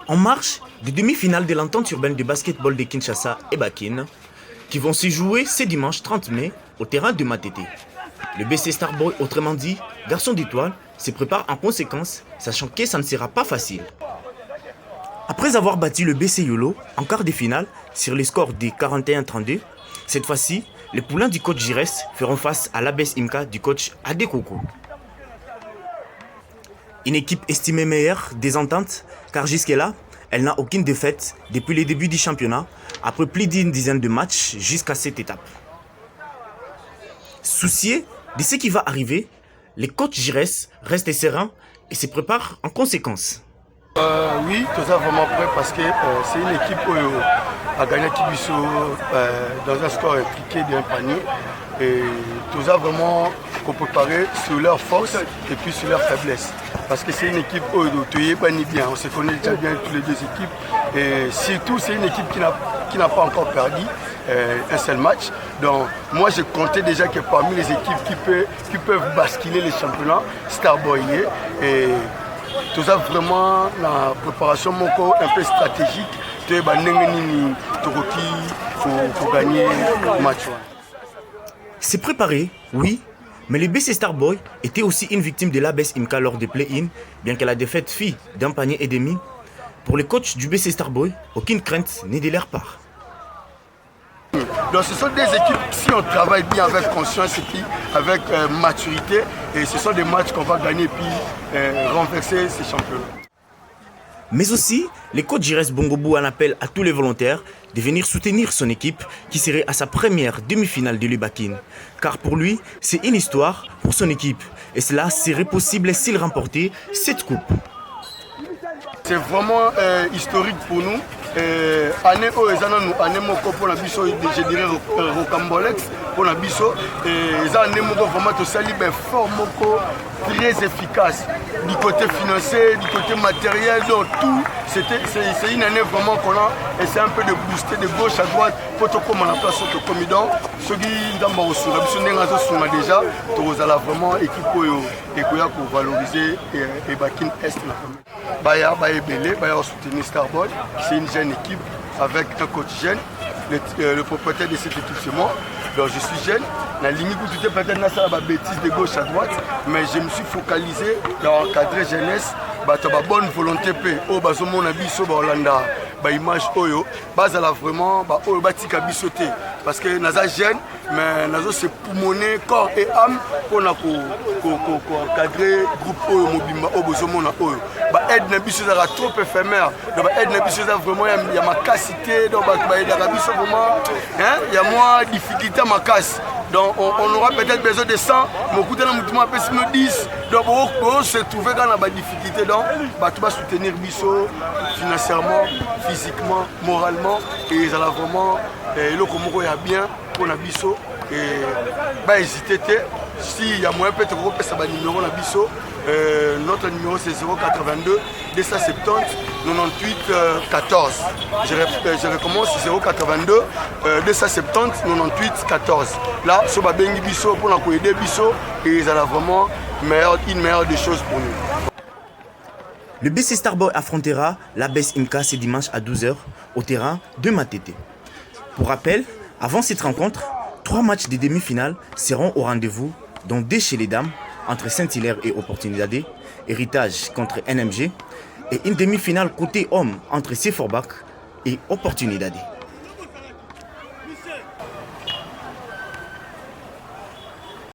En marche des demi-finales de l'entente urbaine de basketball de Kinshasa et Bakin, qui vont se jouer ce dimanche 30 mai au terrain de Matete. Le BC Starboy, autrement dit, garçon d'étoile, se prépare en conséquence, sachant que ça ne sera pas facile. Après avoir battu le BC Yolo en quart de finale sur les scores de 41-32, cette fois-ci, les poulains du coach Gires feront face à l'ABS Imka du coach Adekoko. Une équipe estimée meilleure des ententes, car jusque-là, elle n'a aucune défaite depuis le début du championnat, après plus d'une dizaine de matchs jusqu'à cette étape. Souciés de ce qui va arriver, les coachs Gires restent sereins et se préparent en conséquence. Oui, tout ça vraiment prêt parce que c'est une équipe qui a gagné Kibiso dans un score cliqué d'un panier. Et tout ça vraiment pour préparer sur leurs forces et puis sur leurs faiblesses. Parce que c'est une équipe qui est bien, on se connaît déjà bien toutes les deux équipes. Et surtout, c'est une équipe qui n'a pas encore perdu un seul match. Donc moi, je comptais déjà que parmi les équipes qui peuvent basculer les championnats, Starboy et tout ça vraiment la préparation un peu stratégique pour gagner le match. C'est préparé, oui, mais le BC Starboy était aussi une victime de l'ABS Imka lors des play-in, bien que la défaite fît d'un panier et demi. Pour les coachs du BC Starboy, aucune crainte n'est de leur part. Donc ce sont des équipes, si on travaille bien avec conscience et puis avec maturité, et ce sont des matchs qu'on va gagner et puis renverser ces championnats. Mais aussi, les coachs Gires Bongobu en appellent à tous les volontaires de venir soutenir son équipe qui serait à sa première demi-finale de l'Ubakin. Car pour lui, c'est une histoire pour son équipe. Et cela serait possible s'il remportait cette coupe. C'est vraiment historique pour nous. Année où ils ont année moko pour la biso, je dirais rocambolex pour la biso. Ils ont année moko vraiment tout ça libre fort moko très efficace du côté financier, du côté matériel, donc tout. C'est une année vraiment qu'on a essayé un peu de booster de gauche à droite pour tout comme on a place au comidon. Ceux qui ont reçu la biso n'est déjà, tous allons vraiment équipe pour valoriser et Bakin Est. Baya Belé, Baya soutenir Starboy, c'est une jeune équipe avec un coach jeune. Le propriétaire de cette équipe c'est moi. Donc je suis jeune. La limite où tout est peut-être une bêtise de gauche à droite, mais je me suis focalisé dans l'encadrer jeunesse. La bonne volonté au bazomo na biso ba Hollanda ba image oyo bazala vraiment ba oyo batika bisoté parce que naza jeune mais nazo se pulmoner corps et âme pour na ko encadrer groupe oyo mobimba o bazomo na oyo ba aide na biso za trop éphémère donc ba aide na biso za vraiment ya makasité donc ba aide na biso vraiment hein il y a moins difficulté makasi. Donc on aura peut-être besoin de 100, mais au bout d'un moment, on peut se 10. Donc on se trouver dans la difficulté. Donc tu vas soutenir Bisso financièrement, physiquement, moralement. Et ils allaient vraiment, le Komoro est bien pour la Bisso. Et hésitez, s'il y a moyen peut-être de ça va numéro la Bisso. Notre numéro c'est 082 270 98 14. Je recommence 082 270 98 14. Là, ce va bien Bisso pour aider Bisso et ils ont vraiment une meilleure des choses pour nous. Le BC Starboy affrontera l'ABS Imka ce dimanche à 12h au terrain de Matete. Pour rappel, avant cette rencontre, 3 matchs de demi-finale seront au rendez-vous, dont 2 chez les dames, entre Saint-Hilaire et Opportunidade, Héritage contre NMG, et une demi-finale côté homme entre Seforbach et Opportunidade.